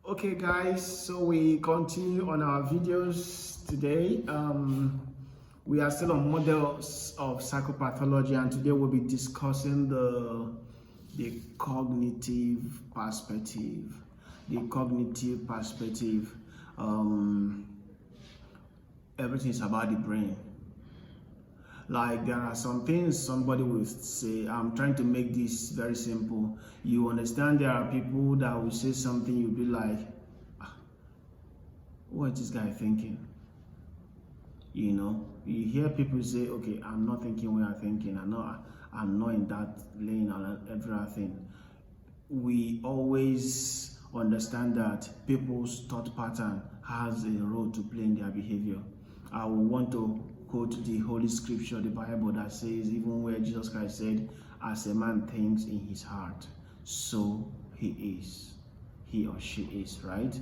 Okay guys, so we continue on our videos today. We are still on models of psychopathology, and today we'll be discussing the cognitive perspective. The cognitive perspective. Everything is about the brain. Like, there are some things somebody will say. I'm trying to make this very simple. You understand, there are people that will say something, you'll be like, what is this guy thinking? You know, you hear people say, okay, I'm not thinking what I'm thinking. I'm not in that lane and everything. We always understand that people's thought pattern has a role to play in their behavior. I will want to quote the Holy Scripture, the Bible, that says, even where Jesus Christ said, as a man thinks in his heart, so he is. He or she is, right?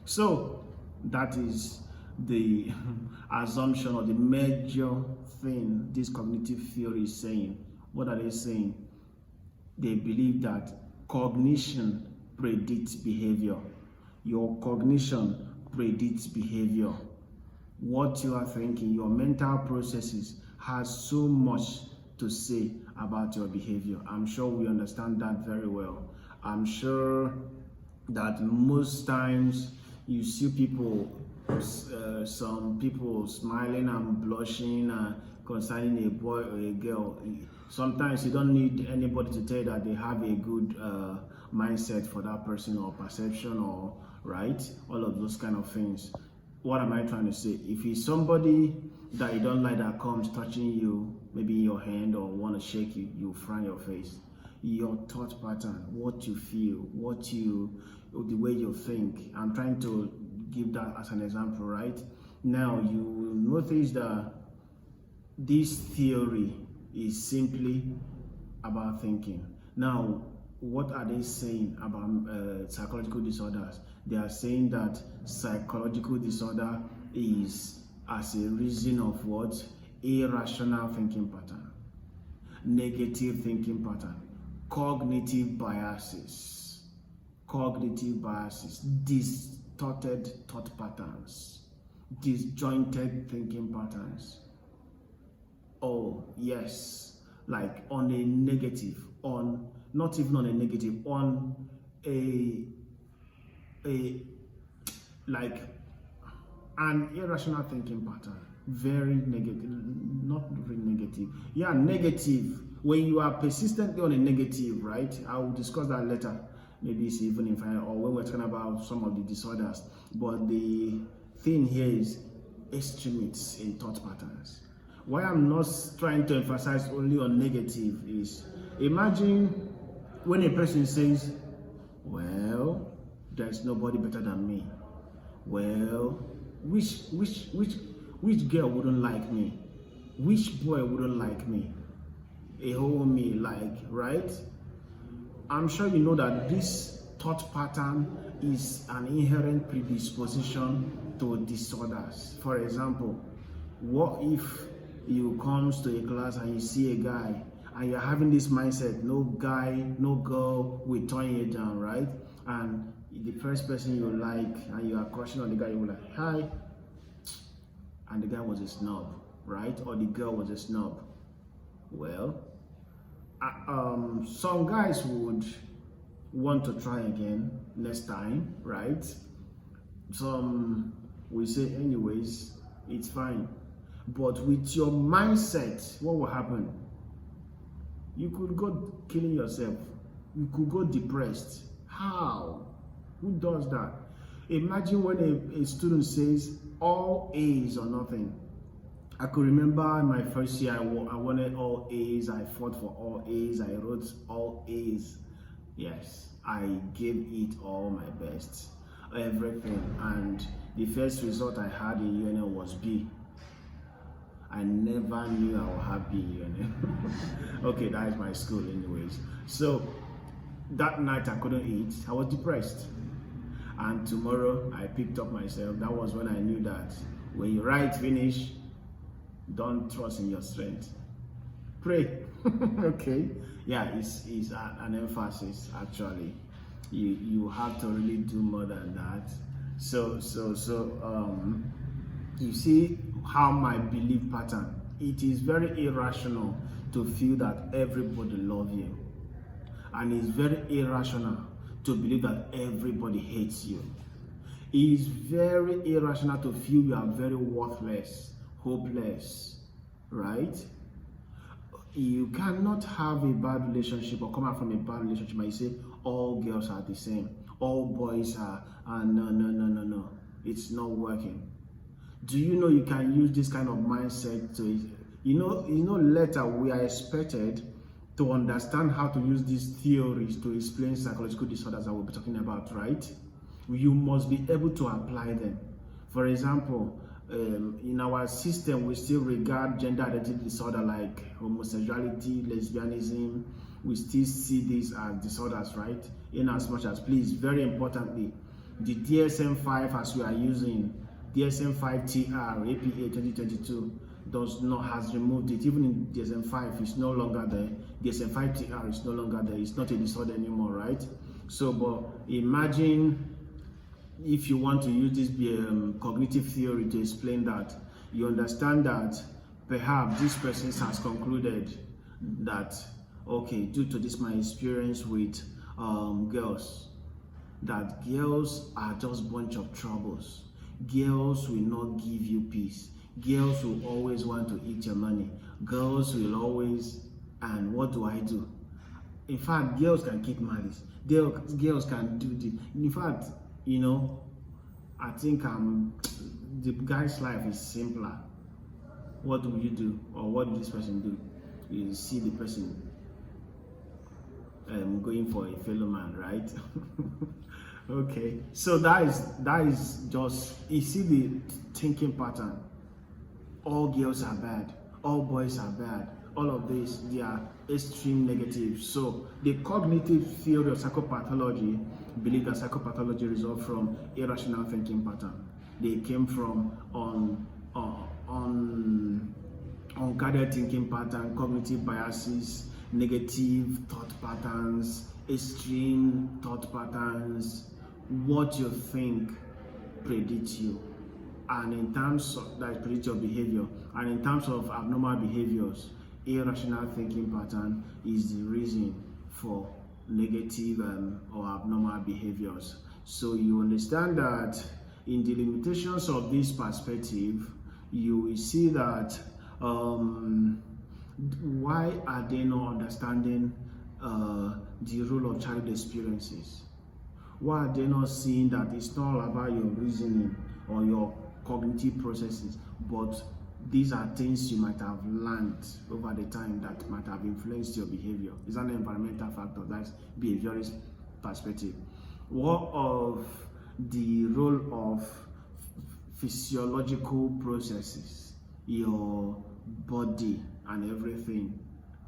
So that is the assumption or the major thing this cognitive theory is saying. What are they saying? They believe that cognition predicts behavior. Your cognition predicts behavior. What you are thinking, your mental processes, has so much to say about your behavior. I'm sure we understand that very well. I'm sure that most times you see people, some people smiling and blushing concerning a boy or a girl. Sometimes you don't need anybody to tell you that they have a good mindset for that person, or perception, or right, all of those kind of things. What am I trying to say? If it's somebody that you don't like that comes touching you, maybe in your hand, or want to shake you, you frown your face. Your thought pattern, what you feel, the way you think. I'm trying to give that as an example, right? Now, you notice that this theory is simply about thinking. Now, what are they saying about psychological disorders? They are saying that psychological disorder is as a reason of what? Irrational thinking pattern, negative thinking pattern, cognitive biases, distorted thought patterns, disjointed thinking patterns. Oh yes, like on a negative, on not even on a negative, on a like an irrational thinking pattern. Very negative, not very negative. Yeah, negative. When you are persistently on a negative, right? I will discuss that later. Maybe it's even in final, or when we're talking about some of the disorders. But the thing here is extremes in thought patterns. Why I'm not trying to emphasize only on negative is, imagine when a person says, well, there's nobody better than me. Well, which girl wouldn't like me? Which boy wouldn't like me? A whole me, like, right? I'm sure you know that this thought pattern is an inherent predisposition to disorders. For example, what if you comes to a class and you see a guy and you're having this mindset, no guy, no girl will turn you down, right? And the first person you like and you are crushing on the guy, you're like, hi. And the guy was a snob, right? Or the girl was a snob. Well, some guys would want to try again next time, right? Some will say, anyways, it's fine. But with your mindset, what will happen? You could go killing yourself. You could go depressed. How? Who does that? Imagine when a student says all A's or nothing. I could remember in my first year, I wanted all A's. I fought for all A's. I wrote all A's. Yes, I gave it all my best, everything. And the first result I had in UNN was B. I never knew I would have B in UNN. Okay, that is my school anyways. So that night I couldn't eat. I was depressed. And tomorrow I picked up myself. That was when I knew that when you write finish, don't trust in your strength. Pray. Okay. Yeah, it's an emphasis actually. You have to really do more than that. So you see how my belief pattern, it is very irrational to feel that everybody loves you, and it's very irrational to believe that everybody hates you. It is very irrational to feel you are very worthless, hopeless, right? You cannot have a bad relationship or come out from a bad relationship and you say all girls are the same, all boys are, no, it's not working. Do you know you can use this kind of mindset to, later we are expected to understand how to use these theories to explain psychological disorders that we'll be talking about, right? You must be able to apply them. For example, in our system, we still regard gender identity disorder like homosexuality, lesbianism. We still see these as disorders, right? In as much as, please, very importantly, the DSM-5 as we are using, DSM-5-TR, APA 2022, has removed it. Even in DSM-5, it's no longer there. DSM-5-TR is no longer there. It's not a disorder anymore, right? So, but imagine if you want to use this cognitive theory to explain that, you understand that perhaps this person has concluded that, okay, due to this my experience with girls, that girls are just bunch of troubles. Girls will not give you peace. Girls will always want to eat your money. Girls will always, and what do I do? In fact, girls can keep malice. Girls can do the, in fact, I think the guy's life is simpler. What do you do, or what did this person do? You see the person going for a fellow man, right? Okay, so that is just, you see the thinking pattern. All girls are bad, all boys are bad, all of this, they are extreme negative. So the cognitive theory of psychopathology believe that psychopathology results from irrational thinking pattern. They came from unguided thinking pattern, cognitive biases, negative thought patterns, extreme thought patterns. What you think predicts you, and in terms of that predicts your behavior, and in terms of abnormal behaviors, irrational thinking pattern is the reason for negative or abnormal behaviors. So you understand that in the limitations of this perspective, you will see that why are they not understanding the role of child experiences? Why are they not seeing that it's not all about your reasoning or your cognitive processes, but these are things you might have learned over the time that might have influenced your behavior? It's an environmental factor, that's behaviorist perspective. What of the role of physiological processes, your body and everything,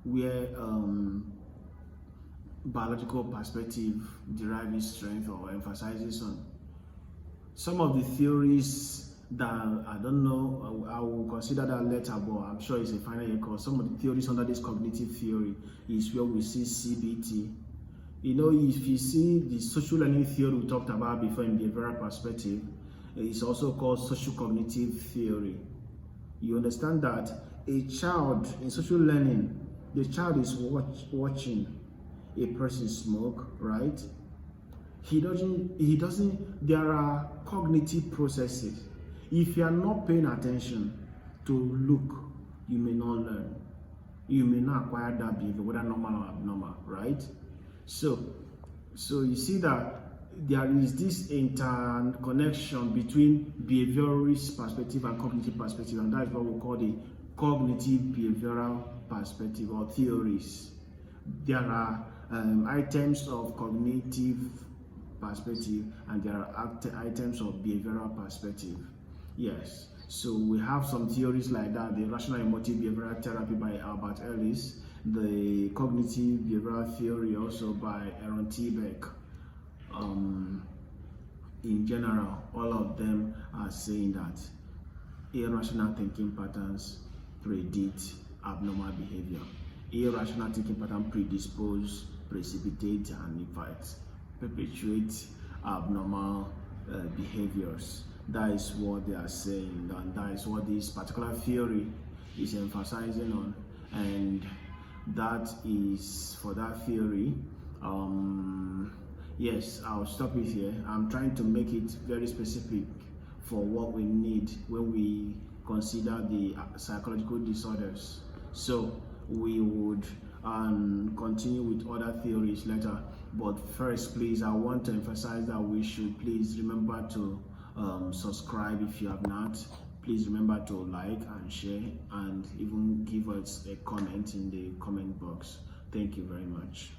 where biological perspective derives strength or emphasizes on? Some of the theories that I don't know, I will consider that later, but I'm sure it's a final year course. Some of the theories under this cognitive theory is where we see CBT. If you see the social learning theory we talked about before in behavioral perspective, it's also called social cognitive theory. You understand that a child in social learning, the child is watching a person smoke, right? He doesn't, there are cognitive processes. If you are not paying attention to look, you may not learn. You may not acquire that behavior, whether normal or abnormal, right? So you see that there is this interconnection between behaviorist perspective and cognitive perspective, and that's what we call the cognitive behavioral perspective or theories. There are items of cognitive perspective and there are items of behavioral perspective. Yes, so we have some theories like that: the rational emotive behavioral therapy by Albert Ellis, the cognitive behavioral theory also by Aaron T. Beck. In general, all of them are saying that irrational thinking patterns predict abnormal behavior. Irrational thinking pattern predispose, precipitate, and in fact perpetuate abnormal behaviors. That is what they are saying, and that is what this particular theory is emphasizing on. And that is for that theory. Yes, I'll stop it here. I'm trying to make it very specific for what we need when we consider the psychological disorders. So we would continue with other theories later, but first, please, I want to emphasize that we should please remember to subscribe if you have not. Please remember to like and share, and even give us a comment in the comment box. Thank you very much.